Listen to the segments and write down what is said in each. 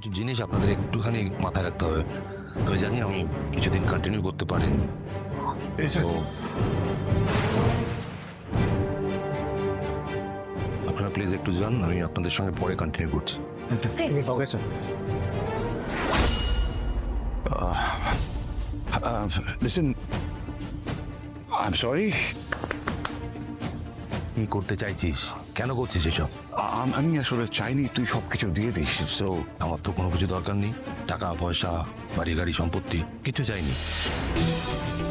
কিছু জিনিস আপনাদের একটুখানি মাথায় রাখতে হবে। আমি জানি আমি কিছুদিন কন্টিনিউ করতে পারি, তো আপনারা প্লিজ একটু যান, আমি আপনাদের সঙ্গে পরে কন্টিনিউ করছি। Okay sir. Listen, I'm sorry. কি করতে চাইছিস, কেন করছিস এসব? আমি আসলে চাইনি তুই সবকিছু দিয়ে দিস, সো আমার তো কোনো কিছু দরকার নেই, টাকা পয়সা বাড়ি গাড়ি সম্পত্তি কিছু চাইনি।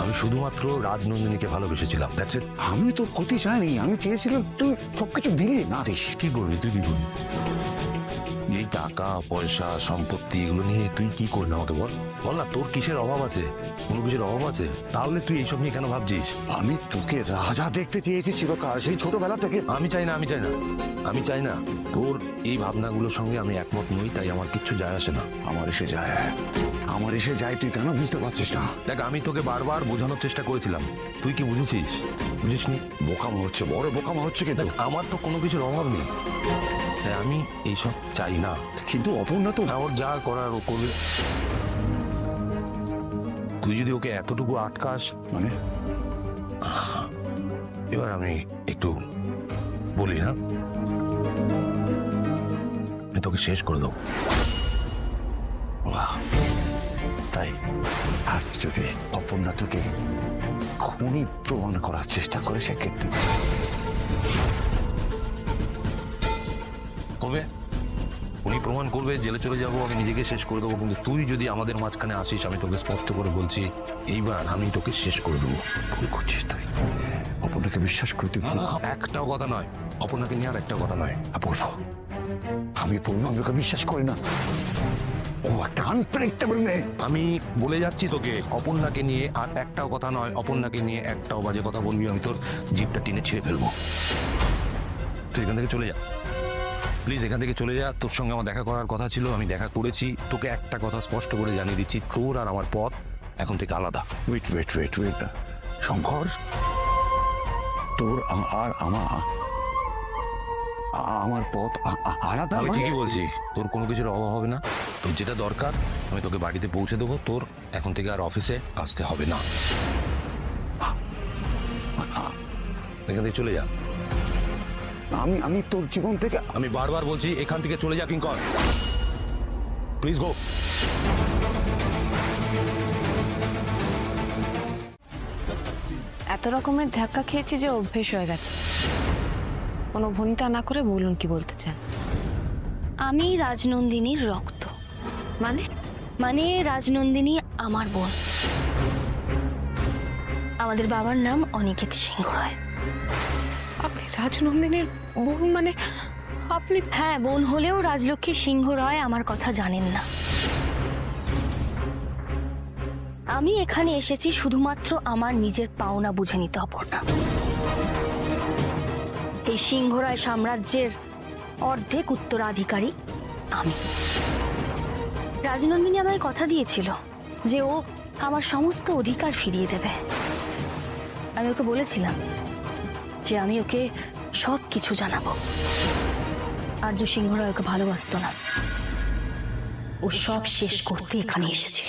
আমি শুধুমাত্র রাজনন্দিনীকে ভালোবেসেছিলাম, দ্যাটস ইট। আমি তো ক্ষতি চাইনি, আমি চেয়েছিলাম তুই সবকিছু বিলিয়ে না দিস। কি করবি তুই, কি করবি? এই টাকা পয়সা সম্পত্তি এগুলো নিয়ে তুই কি করবি আমাকে বল। বল না, তোর কিসের অভাব আছে? কোনো কিছুর অভাব আছে? তাহলে তুই এইসব নিয়ে কেন ভাবছিস? আমি তোকে রাজা দেখতে চেয়েছি চিরকাল, সেই ছোটবেলা থেকে। আমি চাই না, আমি চাই না, আমি চাই না। তোর এই ভাবনাগুলোর সঙ্গে আমি একমত নই, তাই আমার কিচ্ছু যায় আসে না। আমার এসে যায় তুই কেন বুঝতে পারছিস না? দেখ, আমি তোকে বারবার বোঝানোর চেষ্টা করেছিলাম, তুই কি বুঝেছিস? বুঝিসনি। বোকামো হচ্ছে, বড় বোকামো হচ্ছে। কিন্তু আমার তো কোনো কিছুর অভাব নেই, তাই আমি এইসব চাই না। কিন্তু অপর্ণা তো ওর যা করার ও করবে। তুই যদি ওকে এতটুকু আটকাস, মানে এবার আমি একটু বলি, হ্যাঁ, আমি তোকে শেষ করে দেবো। বাহ, তাই? আর যদি অপর্ণা তোকে খুনি প্রমাণ করার চেষ্টা করে, সেক্ষেত্রে করবে, উনি প্রমাণ করবে, জেলে চলে যাবো, আমি নিজেকে শেষ করে দেবো। কিন্তু তুই যদি আমাদের মাঝখানে আসিস, আমি তোকে স্পষ্ট করে বলছি, এইবার আমি তোকে শেষ করে দেবো। ভুল করছিস তুই, অপর্ণাকে বিশ্বাস করে তুই ভুল কর। একটাও কথা নয়, অপর্ণাকে নিয়ে আর একটাও কথা নয়। আমি বলবো আমি ওকে বিশ্বাস করি না, ও একটা আনপ্রেডিক্টেবল মেয়ে। আমি বলে যাচ্ছি তোকে, অপর্ণাকে নিয়ে আর একটাও কথা নয়, অপর্ণাকে নিয়ে একটাও বাজে কথা বলবি, আমি তোর জিভটা টেনে ছিঁড়ে ফেলবো। তুই এখান থেকে চলে যা, প্লিজ এখান থেকে চলে যা। তোর সঙ্গে আমার দেখা করার কথা ছিল, আমি দেখা করেছি। তোকে একটা কথা স্পষ্ট করে জানিয়ে দিচ্ছি, তোর আর আমার পথ এখন থেকে আলাদা। ওয়েট শঙ্কর, তোর আর আমার পথ আলাদা? আমি ঠিকই বলছি, তোর কোনো কিছুর অভাব হবে না। তোর যেটা দরকার আমি তোকে বাড়িতে পৌঁছে দেবো, তোর এখন থেকে আর অফিসে আসতে হবে না। এখান থেকে চলে যা। আমি তোর জীবন থেকে, আমি বারবার বলছি, এখান থেকে চলে যা কিঙ্কর, প্লিজ গো। এত রকমের ধাক্কা খেয়েছি যে অভ্যেস হয়ে গেছে। কোনো ভনিতা না করে বলুন কি বলতে চান। আমি রাজনন্দিনীর রক্ত, মানে মানে রাজনন্দিনী আমার বোন। আমাদের বাবার নাম অনিকেত সিংহ রায়। আপনি রাজনন্দিনীর বোন? মানে আপনি? হ্যাঁ, বোন হলেও রাজলক্ষ্মী সিংহ রায় আমার কথা জানেন না। আমি এখানে এসেছি শুধুমাত্র আমার নিজের পাওনা বুঝে নিতে, অপর্ণা। এই সিংহরায় সাম্রাজ্যের অর্ধেক উত্তরাধিকারী আমি। রাজনন্দিনী আমায় কথা দিয়েছিল যে ও আমার সমস্ত অধিকার ফিরিয়ে দেবে। আমি ওকে বলেছিলাম যে আমি ওকে সব কিছু জানাবো। আর্য সিংহরায় ওকে ভালোবাসতো না, ও সব শেষ করতে এখানে এসেছিল।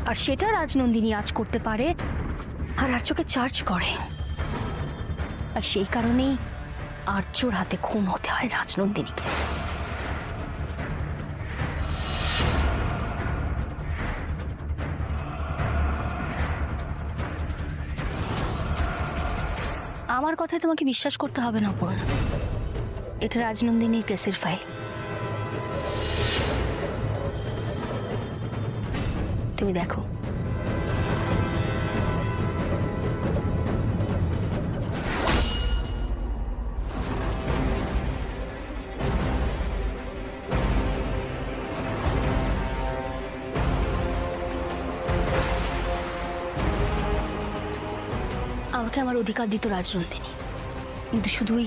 আর সেটা রাজনন্দিনী আজ করতে পারে, আর আর্যকে চার্জ করে। আর সেই কারণেই আর্যর হাতে খুন হতে হয় রাজনন্দিনীকে। আমার কথায় তোমাকে বিশ্বাস করতে হবে না, অপর্ণা। এটা রাজনন্দিনীর কেসের ফাইল। তুমি দেখো। আমাকে আমার অধিকার দিত রাজনন্দিনী, কিন্তু শুধু ওই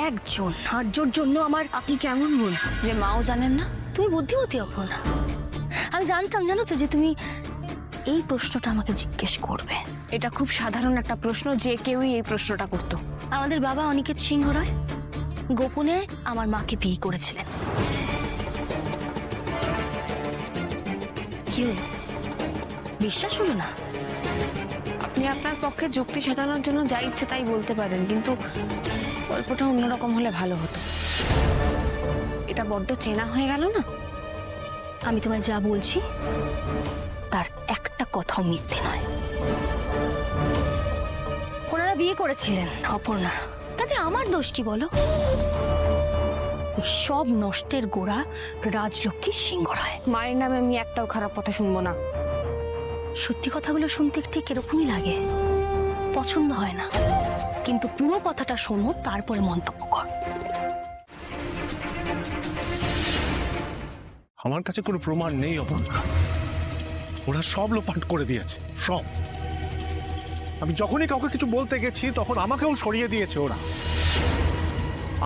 একজন আর্যর জন্য আমার। আপনি কেমন বোন যে মাও জানেন না? তুমি বুদ্ধিমতী, অপর্ণা। আমি জানতাম, জানো তো, যে তুমি এই প্রশ্নটা আমাকে জিজ্ঞেস করবে। এটা খুব সাধারণ একটা প্রশ্ন, যে কেউই এই প্রশ্নটা করতো। আমাদের বাবা অনিকেত সিংহ রায় গোপনে আমার মাকে বিয়ে করেছিলেন। কি হলো? বিশ্বাস হলো না? আপনি আপনার পক্ষে যুক্তি সাজানোর জন্য যা ইচ্ছে তাই বলতে পারেন, কিন্তু গল্পটা অন্যরকম হলে ভালো হতো। এটা বড্ড চেনা হয়ে গেল না? আমি তোমায় যা বলছি তার একটা কথাও মিথ্যে নয়। ওনারা বিয়ে করেছিলেন অপর্ণা, তাতে আমার দোষ কি বলো? এই সব নষ্টের গোড়া রাজলক্ষ্মীর সিংহরায়। মায়ের নামে আমি একটাও খারাপ কথা শুনবো না। সত্যি কথাগুলো শুনতে ঠিক এরকমই লাগে, পছন্দ হয় না, কিন্তু পুরো কথাটা শোনো, তারপরে মন্তব্য কর। আমার কাছে কোনো প্রমাণ নেই অপর্ণা। ওরা সব লোপাট করে দিয়েছে, সব। আমি যখনই কাউকে কিছু বলতে গেছি তখন আমাকেও সরিয়ে দিয়েছে ওরা।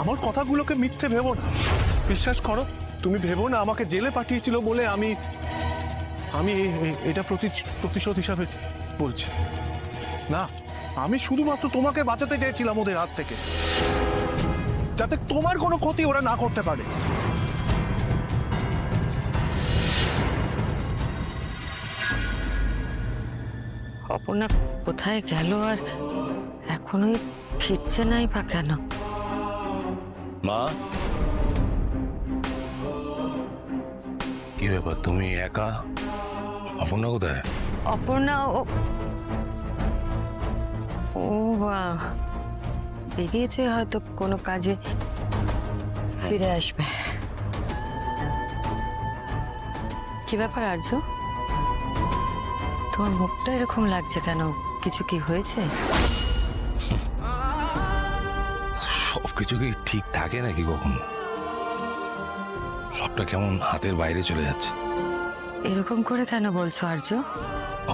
আমার কথাগুলোকে মিথ্যে ভেবো না, বিশ্বাস করো। তুমি ভেবো না আমাকে জেলে পাঠিয়েছিল বলে আমি এটা প্রতিশোধ হিসাবে বলছি না। আমি শুধুমাত্র তোমাকে বাঁচাতে চেয়েছিলাম ওদের হাত থেকে, যাতে তোমার কোনো ক্ষতি ওরা না করতে পারে। অপর্ণা কোথায় গেল আর এখনোই ফিরছে নাই বা কেন? মা, কি ব্যাপার, তুমি একা? অপর্ণা কোথায়? অপর্ণা ও বাহ, বেরিয়েছে হয়তো কোনো কাজে, ফিরে আসবে। কি ব্যাপার আর্য, তোমার মুখটা এরকম লাগছে কেন? কিছু কি হয়েছে? সবকিছু কি ঠিক থাকে নাকি কখনো? সবটা কেমন হাতের বাইরে চলে যাচ্ছে। এরকম করে কেন বলছো আর্য?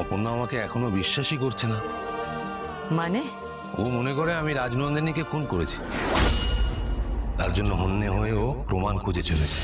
অপর্ণা আমাকে এখনো বিশ্বাসই করছে না। মানে? ও মনে করে আমি রাজনন্দিনীকে খুন করেছি, তার জন্য হন্যে হয়ে ও প্রমাণ খুঁজে চলেছে।